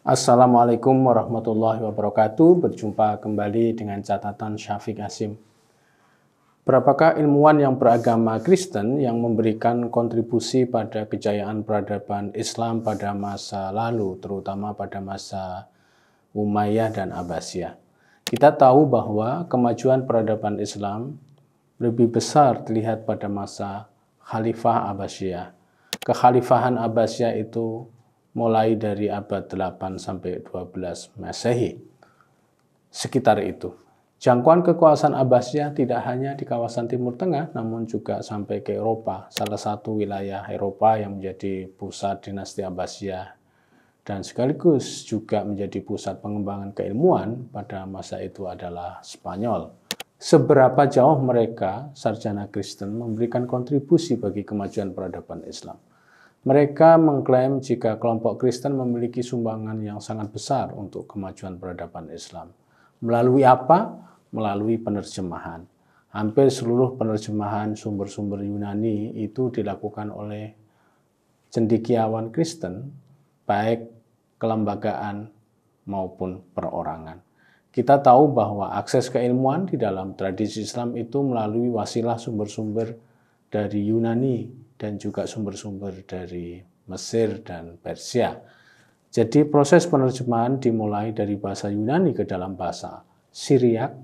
Assalamualaikum warahmatullahi wabarakatuh. Berjumpa kembali dengan catatan Syafiq Hasim. Berapakah ilmuwan yang beragama Kristen yang memberikan kontribusi pada kejayaan peradaban Islam pada masa lalu, terutama pada masa Umayyah dan Abbasiyah? Kita tahu bahwa kemajuan peradaban Islam lebih besar terlihat pada masa Khalifah Abbasiyah. Kekhalifahan Abbasiyah itu mulai dari abad 8 sampai 12 Masehi. Sekitar itu. Jangkauan kekuasaan Abbasiyah tidak hanya di kawasan Timur Tengah, namun juga sampai ke Eropa. Salah satu wilayah Eropa yang menjadi pusat dinasti Abbasiyah dan sekaligus juga menjadi pusat pengembangan keilmuan pada masa itu adalah Spanyol. Seberapa jauh mereka, sarjana Kristen, memberikan kontribusi bagi kemajuan peradaban Islam? Mereka mengklaim jika kelompok Kristen memiliki sumbangan yang sangat besar untuk kemajuan peradaban Islam. Melalui apa? Melalui penerjemahan. Hampir seluruh penerjemahan sumber-sumber Yunani itu dilakukan oleh cendekiawan Kristen, baik kelembagaan maupun perorangan. Kita tahu bahwa akses keilmuan di dalam tradisi Islam itu melalui wasilah sumber-sumber dari Yunani dan juga sumber-sumber dari Mesir dan Persia. Jadi proses penerjemahan dimulai dari bahasa Yunani ke dalam bahasa Syriak,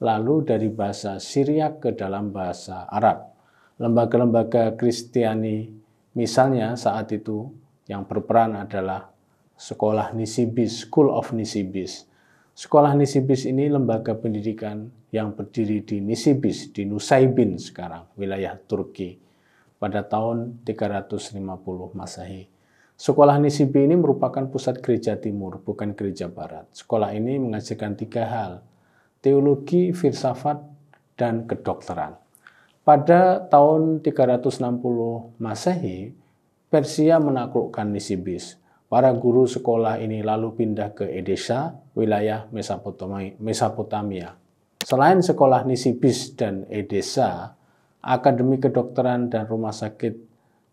lalu dari bahasa Syriak ke dalam bahasa Arab. Lembaga-lembaga Kristiani misalnya saat itu yang berperan adalah Sekolah Nisibis, School of Nisibis. Sekolah Nisibis ini lembaga pendidikan yang berdiri di Nisibis, di Nusaybin sekarang, wilayah Turki, pada tahun 350 Masehi. Sekolah Nisibi ini merupakan pusat gereja timur, bukan gereja barat. Sekolah ini mengajarkan 3 hal, teologi, filsafat, dan kedokteran. Pada tahun 360 Masehi, Persia menaklukkan Nisibis. Para guru sekolah ini lalu pindah ke Edessa, wilayah Mesopotamia. Selain sekolah Nisibis dan Edessa, Akademi Kedokteran dan Rumah Sakit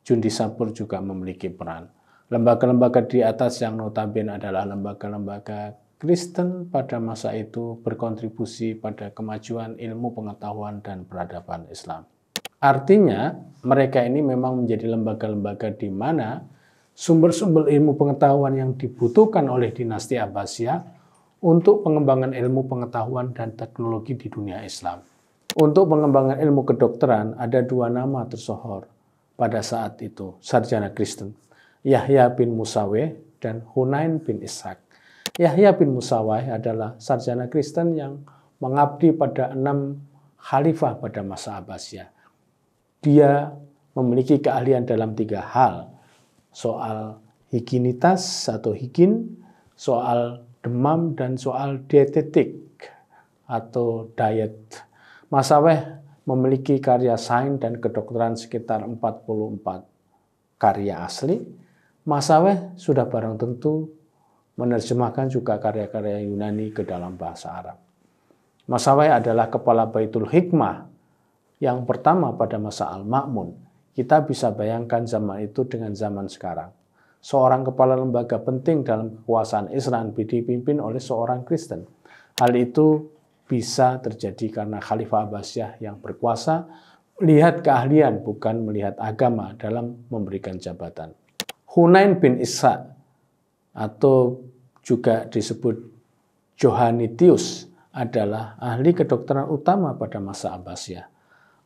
Jundisapur juga memiliki peran. Lembaga-lembaga di atas yang notabene adalah lembaga-lembaga Kristen pada masa itu berkontribusi pada kemajuan ilmu pengetahuan dan peradaban Islam. Artinya, mereka ini memang menjadi lembaga-lembaga di mana sumber-sumber ilmu pengetahuan yang dibutuhkan oleh dinasti Abbasiyah untuk pengembangan ilmu pengetahuan dan teknologi di dunia Islam. Untuk pengembangan ilmu kedokteran, ada 2 nama tersohor pada saat itu, sarjana Kristen, Yahya bin Musawih dan Hunain bin Ishaq. Yahya bin Musawih adalah sarjana Kristen yang mengabdi pada 6 khalifah pada masa Abbasiyah. Dia memiliki keahlian dalam 3 hal, soal higienitas atau higien, soal demam, dan soal dietetik atau diet. Musawih memiliki karya sains dan kedokteran sekitar 44 karya asli. Musawih sudah barang tentu menerjemahkan juga karya-karya Yunani ke dalam bahasa Arab. Musawih adalah kepala Baitul Hikmah yang pertama pada masa Al-Ma'mun. Kita bisa bayangkan zaman itu dengan zaman sekarang. Seorang kepala lembaga penting dalam kekuasaan Islam dipimpin oleh seorang Kristen. Hal itu bisa terjadi karena Khalifah Abbasiyah yang berkuasa melihat keahlian bukan melihat agama dalam memberikan jabatan. Hunain bin Ishaq atau juga disebut Johannitius adalah ahli kedokteran utama pada masa Abbasiyah.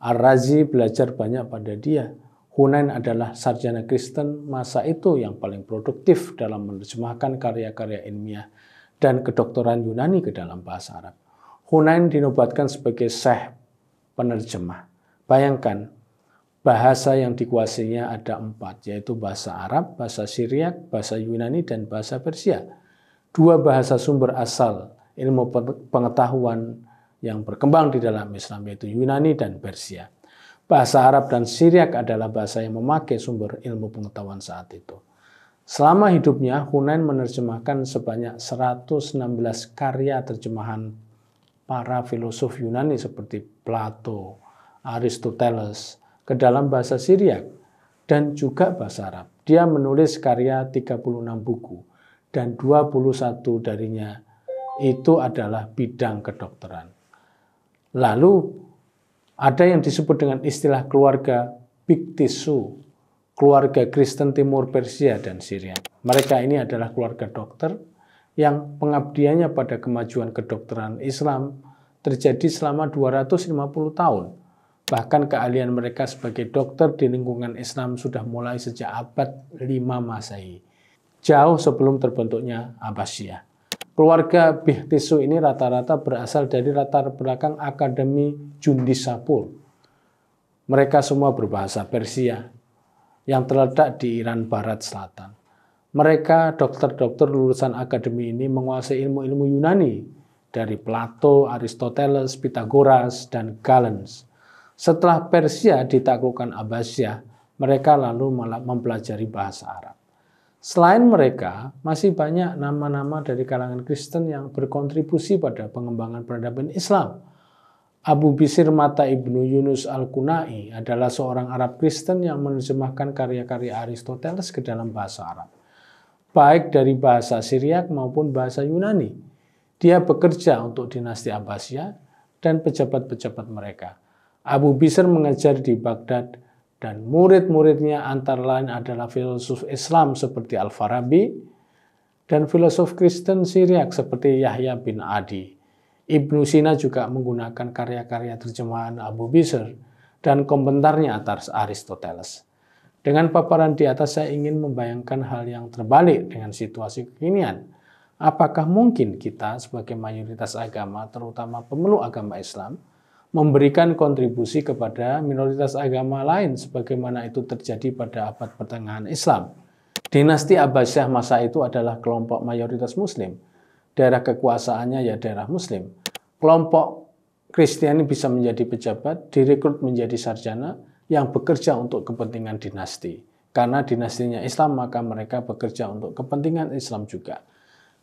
Ar-Razi belajar banyak pada dia. Hunain adalah sarjana Kristen masa itu yang paling produktif dalam menerjemahkan karya-karya ilmiah dan kedokteran Yunani ke dalam bahasa Arab. Hunain dinobatkan sebagai syekh penerjemah. Bayangkan, bahasa yang dikuasainya ada 4, yaitu bahasa Arab, bahasa Syriak, bahasa Yunani, dan bahasa Persia. 2 bahasa sumber asal ilmu pengetahuan yang berkembang di dalam Islam, yaitu Yunani dan Persia. Bahasa Arab dan Syriak adalah bahasa yang memakai sumber ilmu pengetahuan saat itu. Selama hidupnya, Hunain menerjemahkan sebanyak 116 karya terjemahan para filosof Yunani seperti Plato, Aristoteles ke dalam bahasa Syriak dan juga bahasa Arab. Dia menulis karya 36 buku dan 21 darinya itu adalah bidang kedokteran. Lalu ada yang disebut dengan istilah keluarga Pictisu, keluarga Kristen Timur Persia dan Syria. Mereka ini adalah keluarga dokter yang pengabdiannya pada kemajuan kedokteran Islam terjadi selama 250 tahun. Bahkan keahlian mereka sebagai dokter di lingkungan Islam sudah mulai sejak abad 5 Masehi, jauh sebelum terbentuknya Abbasiyah. Keluarga Pictisu ini rata-rata berasal dari latar belakang Akademi Jundisapur. Mereka semua berbahasa Persia yang terletak di Iran Barat Selatan. Mereka dokter-dokter lulusan akademi ini menguasai ilmu-ilmu Yunani dari Plato, Aristoteles, Pythagoras, dan Galens. Setelah Persia ditaklukkan Abbasiyah, mereka lalu mempelajari bahasa Arab. Selain mereka, masih banyak nama-nama dari kalangan Kristen yang berkontribusi pada pengembangan peradaban Islam. Abu Bishr Mata Ibnu Yunus Al-Kunai adalah seorang Arab Kristen yang menerjemahkan karya-karya Aristoteles ke dalam bahasa Arab, baik dari bahasa Syriak maupun bahasa Yunani. Dia bekerja untuk dinasti Abbasiyah dan pejabat-pejabat mereka. Abu Bishr mengajar di Baghdad, dan murid-muridnya antara lain adalah filosof Islam seperti Al-Farabi dan filosof Kristen Syriak seperti Yahya bin Adi. Ibnu Sina juga menggunakan karya-karya terjemahan Abu Bishr dan komentarnya atas Aristoteles. Dengan paparan di atas saya ingin membayangkan hal yang terbalik dengan situasi kekinian. Apakah mungkin kita sebagai mayoritas agama, terutama pemeluk agama Islam, memberikan kontribusi kepada minoritas agama lain sebagaimana itu terjadi pada abad pertengahan Islam? Dinasti Abbasiyah masa itu adalah kelompok mayoritas Muslim. Daerah kekuasaannya ya daerah Muslim. Kelompok Kristiani bisa menjadi pejabat, direkrut menjadi sarjana yang bekerja untuk kepentingan dinasti. Karena dinastinya Islam, maka mereka bekerja untuk kepentingan Islam juga.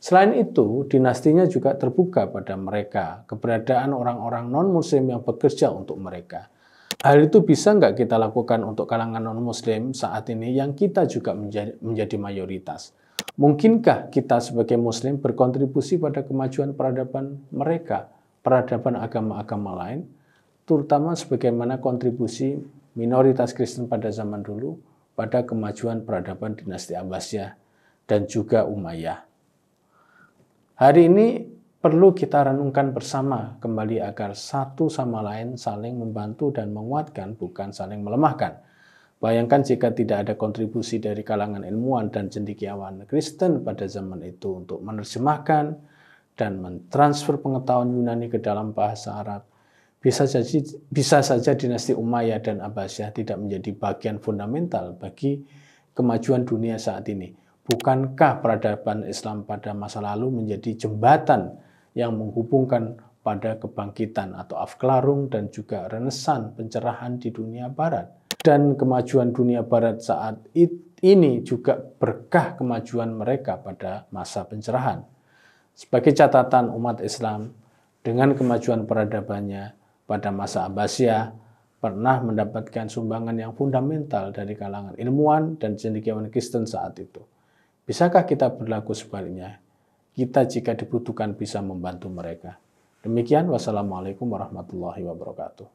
Selain itu, dinastinya juga terbuka pada mereka, keberadaan orang-orang non-muslim yang bekerja untuk mereka. Hal itu bisa nggak kita lakukan untuk kalangan non-muslim saat ini yang kita juga menjadi mayoritas? Mungkinkah kita sebagai muslim berkontribusi pada kemajuan peradaban mereka, peradaban agama-agama lain, terutama sebagaimana kontribusi minoritas Kristen pada zaman dulu pada kemajuan peradaban dinasti Abbasiyah dan juga Umayyah? Hari ini perlu kita renungkan bersama kembali agar satu sama lain saling membantu dan menguatkan, bukan saling melemahkan. Bayangkan jika tidak ada kontribusi dari kalangan ilmuwan dan cendekiawan Kristen pada zaman itu untuk menerjemahkan dan mentransfer pengetahuan Yunani ke dalam bahasa Arab. Bisa saja dinasti Umayyah dan Abbasiyah tidak menjadi bagian fundamental bagi kemajuan dunia saat ini. Bukankah peradaban Islam pada masa lalu menjadi jembatan yang menghubungkan pada kebangkitan atau afklarung dan juga renesan pencerahan di dunia barat? Dan kemajuan dunia barat saat ini juga berkah kemajuan mereka pada masa pencerahan. Sebagai catatan umat Islam, dengan kemajuan peradabannya pada masa Abbasiyah, pernah mendapatkan sumbangan yang fundamental dari kalangan ilmuwan dan cendekiawan Kristen saat itu. Bisakah kita berlaku sebaliknya? Kita jika dibutuhkan bisa membantu mereka. Demikian, wassalamualaikum warahmatullahi wabarakatuh.